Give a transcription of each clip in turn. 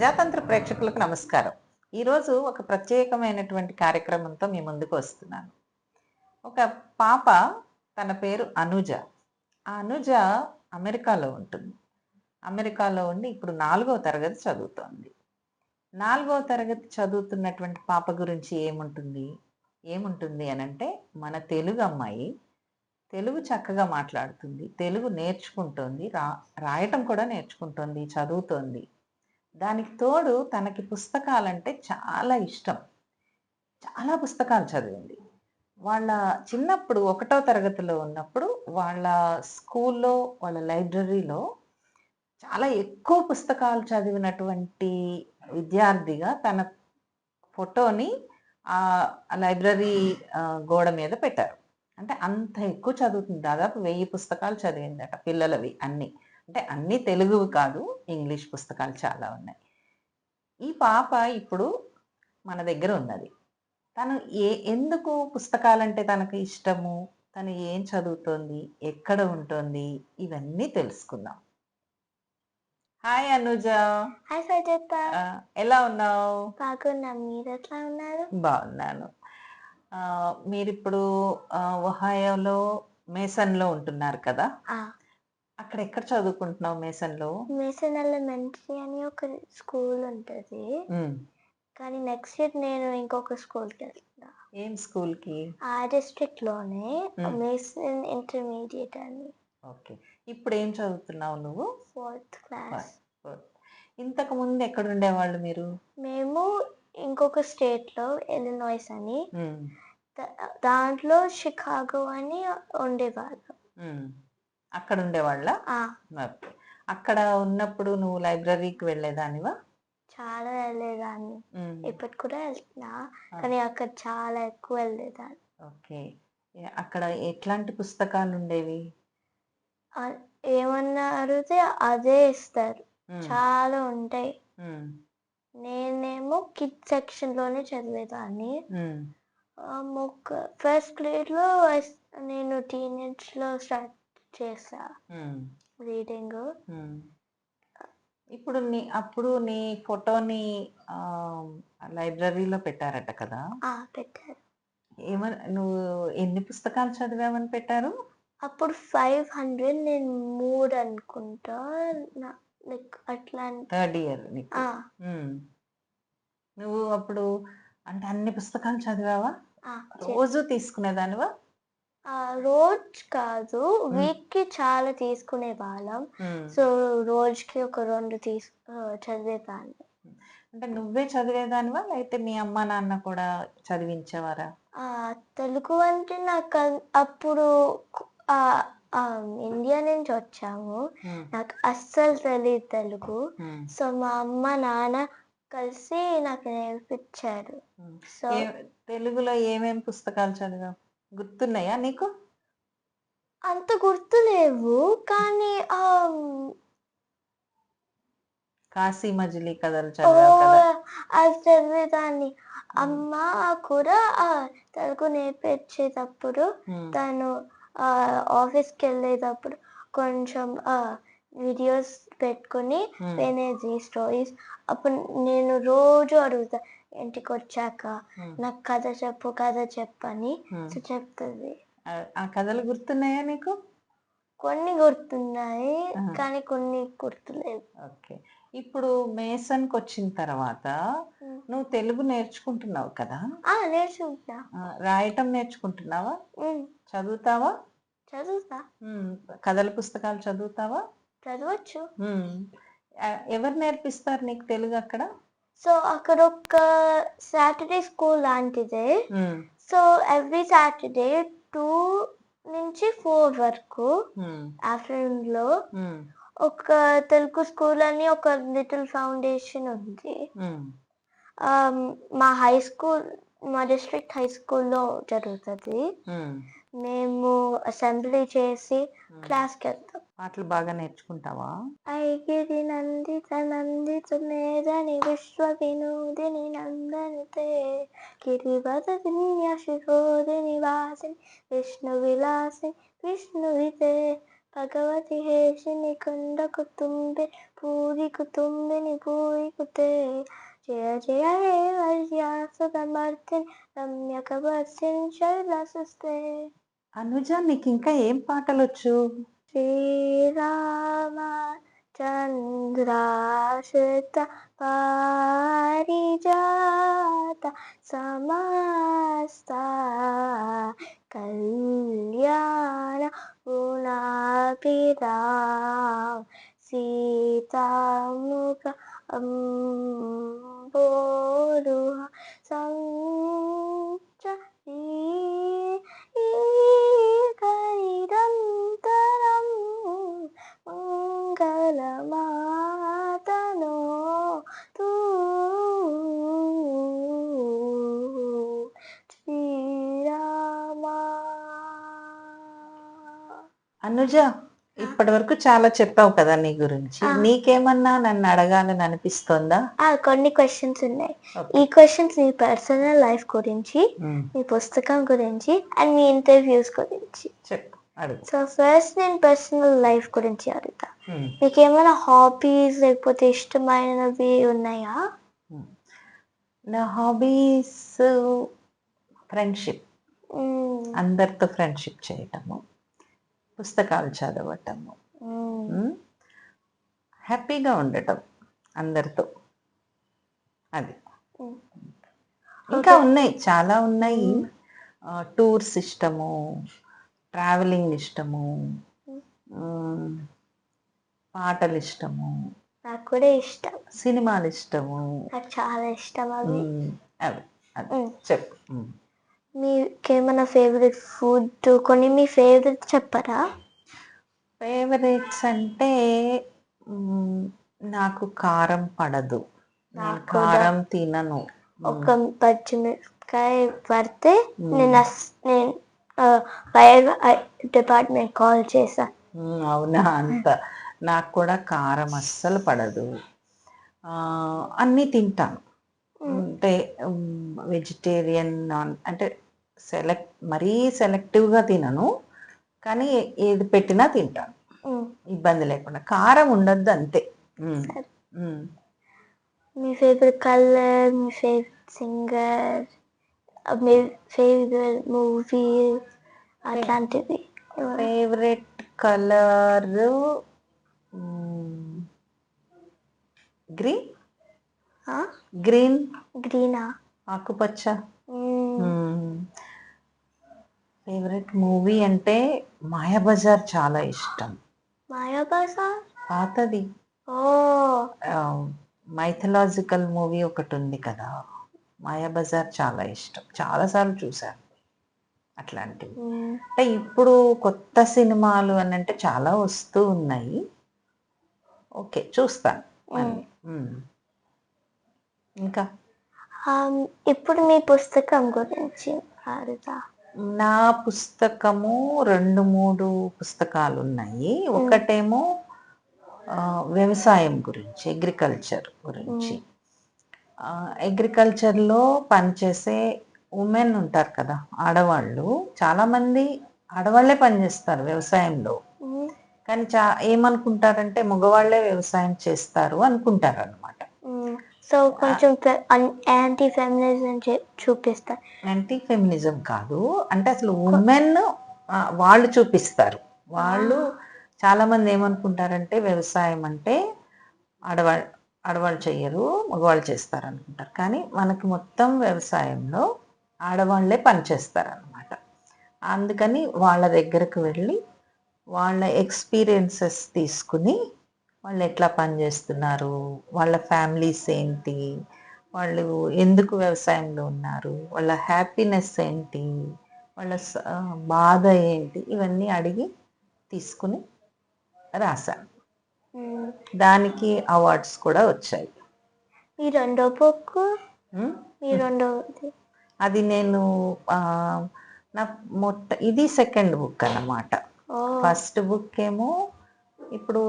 ప్రజాతంత్ర ప్రేక్షకులకు నమస్కారం. ఈరోజు ఒక ప్రత్యేకమైనటువంటి కార్యక్రమంతో మీ ముందుకు వస్తున్నాను. ఒక పాప, తన పేరు అనుజ. ఆ అనుజ అమెరికాలో ఉంటుంది. అమెరికాలో ఉండి ఇప్పుడు 4వ తరగతి చదువుతోంది. 4వ తరగతి చదువుతున్నటువంటి పాప గురించి ఏముంటుంది అనంటే, మన తెలుగు అమ్మాయి. తెలుగు చక్కగా మాట్లాడుతుంది. తెలుగు నేర్చుకుంటోంది. రాయటం కూడా నేర్చుకుంటోంది, చదువుతోంది. దానికి తోడు తనకి పుస్తకాలంటే చాలా ఇష్టం. చాలా పుస్తకాలు చదివింది. వాళ్ళ చిన్నప్పుడు 1వ తరగతిలో ఉన్నప్పుడు వాళ్ళ స్కూల్లో, వాళ్ళ లైబ్రరీలో చాలా ఎక్కువ పుస్తకాలు చదివినటువంటి విద్యార్థిగా తన ఫోటోని లైబ్రరీ గోడ మీద పెట్టారు. అంటే అంత ఎక్కువ చదువుతుంది. దాదాపు 1000 పుస్తకాలు చదివిందట, పిల్లలవి అన్నీ. అంటే అన్నీ తెలుగువి కాదు, ఇంగ్లీష్ పుస్తకాలు చాలా ఉన్నాయి. ఈ పాప ఇప్పుడు మన దగ్గర ఉన్నది. తను ఎందుకు పుస్తకాలంటే తనకు ఇష్టము, తను ఏం చదువుతోంది, ఎక్కడ ఉంటోంది, ఇవన్నీ తెలుసుకుందాం. హాయ్ అనుజ. హాయ్ సజిత. ఎలా ఉన్నావు? బాగున్నా, మీరు ఎట్లా ఉన్నారు? బాగున్నాను. మీరిప్పుడు ఒహాయోలో మేసన్లో ఉంటున్నారు కదా? అక్కడ ఎక్కడ చదువుకుంటున్నావు మేసన్లో? మేసన్ ఎలిమెంటరీ అని ఒక స్కూల్ ఉంటుంది, కానీ నెక్స్ట్ ఇయర్ నేను ఇంకొక స్కూల్కి వెళ్తున్నా. ఏం స్కూల్కి? ఆ డిస్ట్రిక్ట్ లోనే మేసన్ ఇంటర్మీడియట్ అని. ఓకే. ఇప్పుడు ఏం చదువుతున్నావు నువ్వు? 4th class. ఇంతకు ముందు ఎక్కడ ఉండేవాళ్ళు మీరు? మేము ఇంకొక స్టేట్ లో, ఇలినాయిస్ అని, దాంట్లో షికాగో అని ఉండేవాళ్ళం. అక్కడ ఉండేవాళ్ళ? అక్కడ ఉన్నప్పుడు నువ్వు లైబ్రరీకి వెళ్ళేదానివా? చాలా వెళ్ళేదాన్ని, ఇప్పటి కూడా వెళ్తున్నా, కానీ అక్కడ చాలా ఎక్కువ వెళ్ళేదాన్ని. ఓకే. అక్కడ ఎట్లాంటి పుస్తకాలు ఉండేవి? ఏమన్నా అడిగితే అదే ఇస్తారు, చాలా ఉంటాయి. నేనేమో కిడ్ సెక్షన్ లోనే చదివేదాన్ని. ఫస్ట్ గ్రేడ్ లో నేను టీనేజ్ లో స్టార్ట్ చేసా రీడింగ్. ఇప్పుడు అప్పుడు నీ ఫోటోని లైబ్రరీలో పెట్టారట కదా? పెట్టారు. నువ్వు ఎన్ని పుస్తకాలు చదివామని పెట్టారు? అప్పుడు 500, నేను 3 అనుకుంటా, అట్లా. 3rd ఇయర్ నీకు. నువ్వు అప్పుడు అంటే అన్ని పుస్తకాలు చదివావా? రోజు తీసుకునేదానివా? రోజు కాదు, వీక్ కి చాలా తీసుకునే వాళ్ళం. సో రోజుకి ఒక 2 చదివేదాన్ని. అంటే నువ్వే చదివేదానివా, లేకపోతే మీ అమ్మ నాన్న కూడా చదివించేవారా? తెలుగు అంటే నాకు అప్పుడు ఇండియా నుంచి వచ్చాము, నాకు అస్సలు తెలియదు తెలుగు. సో మా అమ్మ నాన్న కలిసి నాకు నేర్పించారు. సో తెలుగులో ఏమేం పుస్తకాలు చదివావు, గుర్తున్నాయా నీకు? అంత గుర్తులేవు, కానీ కాశీ మజిలీ కథలు చదివావు కదా? అది చదివేదాన్ని. అమ్మ కూడా తెలుగు నేర్పించేటప్పుడు, తను ఆఫీస్కి వెళ్ళేటప్పుడు కొంచెం వీడియోస్ పెట్టుకుని వినేది, స్టోరీస్. అప్పుడు నేను రోజు అడుగుతా, ఇంటికి వచ్చాక నాకు కథ చెప్పని చెప్తుంది. ఆ కథలు గుర్తున్నాయా నీకు? కొన్ని గుర్తున్నాయి, కానీ కొన్ని గుర్తులేవు. ఓకే. ఇప్పుడు మేసన్కి వచ్చిన తర్వాత నువ్వు తెలుగు నేర్చుకుంటున్నావు కదా? నేర్చుకుంటా. రాయటం నేర్చుకుంటున్నావా? చదువుతావా? చదువుతా. కథల పుస్తకాలు చదువుతావా? చదవచ్చు. ఎవరు నేర్పిస్తారు నీకు తెలుగు అక్కడ? సో అక్కడ ఒక సాటర్డే స్కూల్ లాంటిదే. సో ఎవ్రీ సాటర్డే 2 నుంచి 4 వరకు ఆఫ్టర్నూన్ లో ఒక తెలుగు స్కూల్ అని ఒక లిటిల్ ఫౌండేషన్ ఉంది. మా హై స్కూల్, మా డిస్ట్రిక్ట్ హై స్కూల్లో జరుగుతుంది. మేము అసెంబ్లీ చేసి క్లాస్కి వెళ్తాం. పాటలు బాగా నేర్చుకుంటావా? ఐగిరి నందిత నందిత మేదని విశ్వ వినోదిని నందనితే గిరివద విన్యాసిని వాసిని విష్ణు విలాసిని విష్ణువితే భగవతి హేషిని కుండకు తుంబి పూరి కుతుంబిని పూరి కుతే జయ జయ హే వర్యాసుతమర్తిని రమ్యక వర్షిని శైలసుస్తే. అనుజ, నీకు ఇంకా ఏం పాటలు వచ్చు? శ్రీరామ చంద్రాశ్రిత పారిజాత సమస్త కళ్యాణ గుణాభిరామ సీతాముఖ అంబోరుహ సంచరీకైరంతరం మంగళమాతనో తూ శ్రీరామ. అనుజ, ఇప్పటి వరకు చాలా చెప్పావు కదా నీ గురించి. నీకేమన్నా నన్ను అడగాలని అనిపిస్తోందా? కొన్ని క్వశ్చన్స్ ఉన్నాయి. ఈ క్వశ్చన్స్ మీ పర్సనల్ లైఫ్ గురించి, మీ పుస్తకం గురించి అండ్ మీ ఇంటర్వ్యూస్ గురించి. చెప్పు, అడుగు. సో ఫస్ట్ నేను పర్సనల్ లైఫ్ గురించి అడుగుతా. మీకు ఏమైనా హాబీస్ లేకపోతే ఇష్టమైనవి ఉన్నాయా? నా హాబీస్ ఫ్రెండ్షిప్, అందరితో ఫ్రెండ్షిప్ చేయటము, పుస్తకాలు చదవటము, హ్యాపీగా ఉండటం అందరితో. అది ఇంకా ఉన్నాయి, చాలా ఉన్నాయి. టూర్స్ ఇష్టము, ట్రావెలింగ్ ఇష్టము, పాటలు ఇష్టము, నాకు కూడా ఇష్టం. సినిమాలు ఇష్టము, నాకు చాలా ఇష్టం అవి. అవి చెప్పు. మీకేమైనా ఫేవరెట్ ఫుడ్, కొన్ని మీ ఫేవరెట్ చెప్పరా? ఫేవరెట్స్ అంటే నాకు కారం పడదు, నేను కారం తినను. ఒక పచ్చిమిరపకాయ పడితే నేను ఫైర్ డిపార్ట్మెంట్ కాల్ చేశా. అవునా? అంత నాకు కూడా కారం అస్సలు పడదు. అన్నీ తింటాను. అంటే వెజిటేరియన్, అంటే మరీ సెలెక్టివ్గా తినను, కానీ ఏది పెట్టినా తింటాను ఇబ్బంది లేకుండా. కారం ఉండద్దు అంతే. మీ ఫేవరెట్ కలర్, మీ ఫేవరెట్ సింగర్, మీ ఫేవరెట్ మూవీ అట్లాంటివి? Favourite colour green. గ్రీనా? ఆకుపచ్చ. ఫేవరెట్ మూవీ అంటే మాయాబజార్ చాలా ఇష్టం. మాయాబజార్ పాతది, మైథలాజికల్ మూవీ ఒకటి ఉంది కదా, మాయాబజార్ చాలా ఇష్టం, చాలాసార్లు చూశాను. అట్లాంటివి అంటే ఇప్పుడు కొత్త సినిమాలు అని అంటే చాలా వస్తూ ఉన్నాయి. ఓకే, చూస్తాను. ఇంకా ఇప్పుడు మీ పుస్తకం గురించి అడుగుతా. నా పుస్తకము 2-3 పుస్తకాలు ఉన్నాయి. ఒకటేమో వ్యవసాయం గురించి, అగ్రికల్చర్ గురించి. అగ్రికల్చర్లో పనిచేసే ఉమెన్ ఉంటారు కదా, ఆడవాళ్ళు. చాలామంది ఆడవాళ్లే పనిచేస్తారు వ్యవసాయంలో, కానీ ఏమనుకుంటారంటే మగవాళ్లే వ్యవసాయం చేస్తారు అనుకుంటారు అనమాట. సో కొంచెం యాంటీ ఫెమినిజం చూపిస్తారు. యాంటీ ఫెమినిజం కాదు, అంటే అసలు ఉమెన్ వాళ్ళు చూపిస్తారు. వాళ్ళు చాలామంది ఏమనుకుంటారంటే వ్యవసాయం అంటే ఆడవాళ్ళు చెయ్యరు, మగవాళ్ళు చేస్తారు అనుకుంటారు. కానీ మనకి మొత్తం వ్యవసాయంలో ఆడవాళ్లే పనిచేస్తారనమాట. అందుకని వాళ్ళ దగ్గరకు వెళ్ళి వాళ్ళ ఎక్స్పీరియన్సెస్ తీసుకుని వాళ్ళు ఎట్లా పనిచేస్తున్నారు, వాళ్ళ ఫ్యామిలీస్ ఏంటి, వాళ్ళు ఎందుకు వ్యవసాయంలో ఉన్నారు, వాళ్ళ హ్యాపీనెస్ ఏంటి, వాళ్ళ బాధ ఏంటి, ఇవన్నీ అడిగి తీసుకుని రాశాను. దానికి అవార్డ్స్ కూడా వచ్చాయి. ఈ రెండో బుక్, అది నేను నా ఇది సెకండ్ బుక్ అన్నమాట. ఫస్ట్ బుక్ ఏమో ఇప్పుడు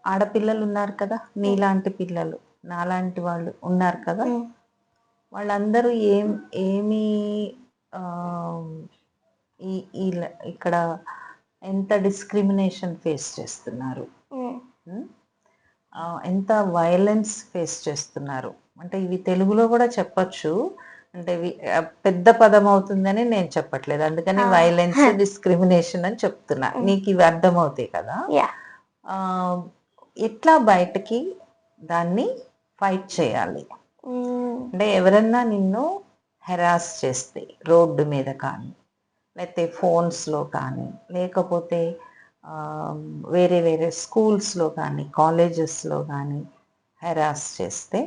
ఆడపిల్లలు ఉన్నారు కదా, నీలాంటి పిల్లలు, నాలాంటి వాళ్ళు ఉన్నారు కదా, వాళ్ళందరూ ఏమి ఇక్కడ ఎంత డిస్క్రిమినేషన్ ఫేస్ చేస్తున్నారు, ఎంత వైలెన్స్ ఫేస్ చేస్తున్నారు. అంటే ఇవి తెలుగులో కూడా చెప్పచ్చు, అంటే ఇవి పెద్ద పదం అవుతుందని నేను చెప్పట్లేదు, అందుకని వైలెన్స్ డిస్క్రిమినేషన్ అని చెప్తున్నా, నీకు ఇవి అర్థమవుతాయి కదా. ఎట్లా బయటకి దాన్ని ఫైట్ చేయాలి అంటే, ఎవరన్నా నిన్ను హెరాస్ చేస్తే రోడ్డు మీద కానీ, లేకపోతే ఫోన్స్లో కానీ, లేకపోతే వేరే వేరే స్కూల్స్లో కానీ కాలేజెస్లో కానీ హెరాస్ చేస్తే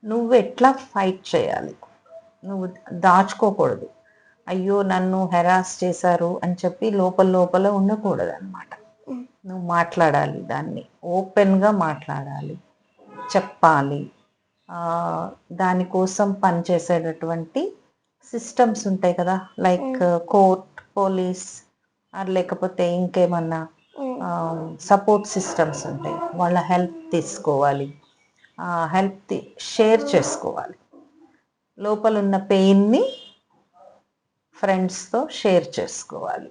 నువ్వు ఎట్లా ఫైట్ చేయాలి? నువ్వు దాచుకోకూడదు, అయ్యో నన్ను హెరాస్ చేశారు అని చెప్పి లోపల లోపల ఉండకూడదు అనమాట. నువ్వు మాట్లాడాలి, దాన్ని ఓపెన్గా మాట్లాడాలి, చెప్పాలి. దానికోసం పనిచేసేటటువంటి సిస్టమ్స్ ఉంటాయి కదా, లైక్ కోర్ట్, పోలీస్, లేకపోతే ఇంకేమన్నా సపోర్ట్ సిస్టమ్స్ ఉంటాయి, వాళ్ళ హెల్ప్ తీసుకోవాలి, హెల్ప్ షేర్ చేసుకోవాలి. లోపల ఉన్న పెయిన్ని ఫ్రెండ్స్తో షేర్ చేసుకోవాలి,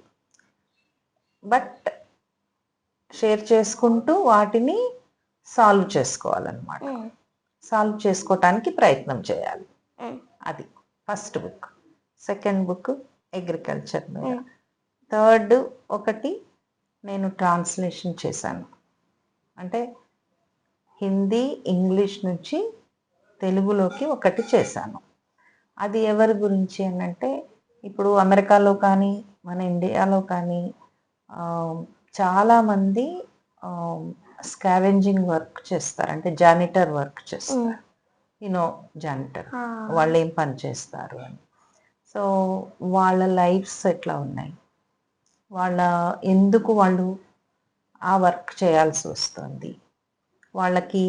బట్ షేర్ చేసుకుంటూ వాటిని సాల్వ్ చేసుకోవాలన్నమాట. సాల్వ్ చేసుకోవటానికి ప్రయత్నం చేయాలి. అది first book. Second book agriculture మీద. థర్డ్ ఒకటి నేను ట్రాన్స్లేషన్ చేశాను, అంటే హిందీ ఇంగ్లీష్ నుంచి తెలుగులోకి ఒకటి చేశాను. అది ఎవరి గురించి అని అంటే, ఇప్పుడు అమెరికాలో కానీ మన ఇండియాలో కానీ చాలామంది స్కావెంజింగ్ వర్క్ చేస్తారు, అంటే జానిటర్ వర్క్ చేస్తారు. జానిటర్ వాళ్ళు ఏం పని చేస్తారు అని. సో వాళ్ళ లైఫ్స్ ఎట్లా ఉన్నాయి, ఎందుకు వాళ్ళు ఆ వర్క్ చేయాల్సి వస్తుంది, వాళ్ళకి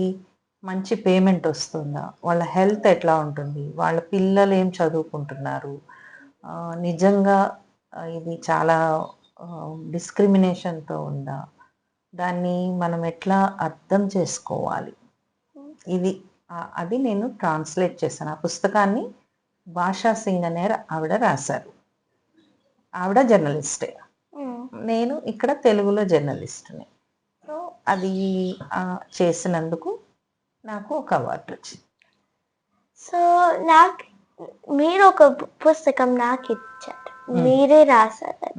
మంచి పేమెంట్ వస్తుందా, వాళ్ళ హెల్త్ ఎట్లా ఉంటుంది, వాళ్ళ పిల్లలు ఏం చదువుకుంటున్నారు, నిజంగా ఇది చాలా డిస్క్రిమినేషన్తో ఉందా, దాన్ని మనం ఎట్లా అర్థం చేసుకోవాలి, అది నేను ట్రాన్స్లేట్ చేశాను. ఆ పుస్తకాన్ని భాషా సింగ్ అనే ఆవిడ రాశారు. ఆవిడ జర్నలిస్టే, నేను ఇక్కడ తెలుగులో జర్నలిస్ట్ని. సో అది చేసినందుకు నాకు ఒక అవార్డు వచ్చింది. సో మీరు ఒక పుస్తకం నాకు ఇచ్చారు, మీరే రాశారు.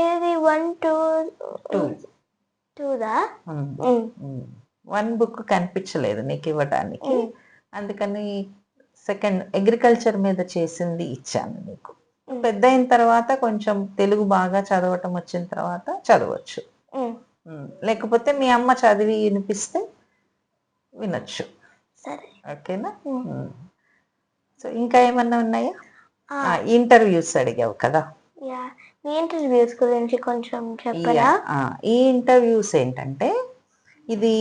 ఏది 1, 2 1 బుక్ కనిపించలేదు నీకు ఇవ్వడానికి, అందుకని సెకండ్ అగ్రికల్చర్ మీద చేసింది ఇచ్చాను నీకు. పెద్ద అయిన తర్వాత కొంచెం తెలుగు బాగా చదవటం వచ్చిన తర్వాత చదవచ్చు, లేకపోతే మీ అమ్మ చదివి వినిపిస్తే వినొచ్చు. ఓకేనా? సో ఇంకా ఏమన్నా ఉన్నాయా? ఇంటర్వ్యూస్ అడిగావు కదా, ఈ ఇంటర్వ్యూస్ గురించి కొంచెం చెప్పరా? ఈ ఇంటర్వ్యూస్ ఏంటంటే, ఇది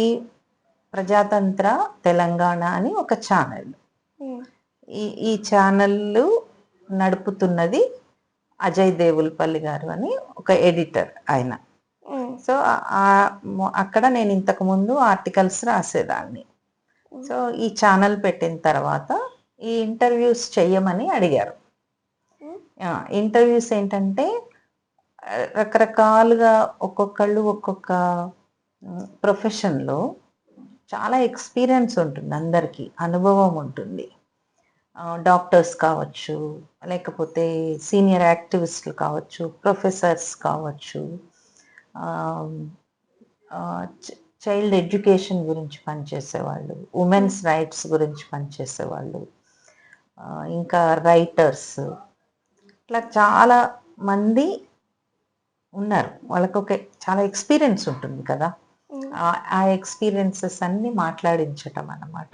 ప్రజాతంత్ర తెలంగాణ అని ఒక ఛానల్. ఈ ఛానల్ నడుపుతున్నది అజయ్ దేవులపల్లి గారు అని ఒక ఎడిటర్ ఆయన. సో అక్కడ నేను ఇంతకు ముందు ఆర్టికల్స్ రాసేదాన్ని. సో ఈ ఛానల్ పెట్టిన తర్వాత ఈ ఇంటర్వ్యూస్ చెయ్యమని అడిగారు. ఇంటర్వ్యూస్ ఏంటంటే రకరకాలుగా ఒక్కొక్కళ్ళు ఒక్కొక్క ప్రొఫెషన్లో చాలా ఎక్స్పీరియన్స్ ఉంటుంది, అందరికీ అనుభవం ఉంటుంది. డాక్టర్స్ కావచ్చు, లేకపోతే సీనియర్ యాక్టివిస్టులు కావచ్చు, ప్రొఫెసర్స్ కావచ్చు, చైల్డ్ ఎడ్యుకేషన్ గురించి పనిచేసేవాళ్ళు, ఉమెన్స్ రైట్స్ గురించి పనిచేసేవాళ్ళు, ఇంకా రైటర్స్, ఇట్లా చాలా మంది ఉన్నారు. వాళ్ళకు చాలా ఎక్స్పీరియన్స్ ఉంటుంది కదా, ఆ ఎక్స్పీరియన్సెస్ అన్ని మాట్లాడించటం అన్నమాట.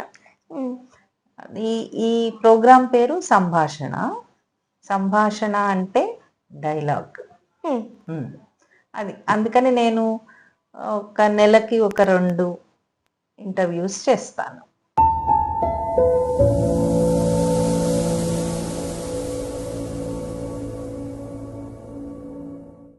ఈ ప్రోగ్రాం పేరు సంభాషణ. సంభాషణ అంటే డైలాగ్. అది అందుకని నేను ఒక నెలకి 2 ఇంటర్వ్యూస్ చేస్తాను.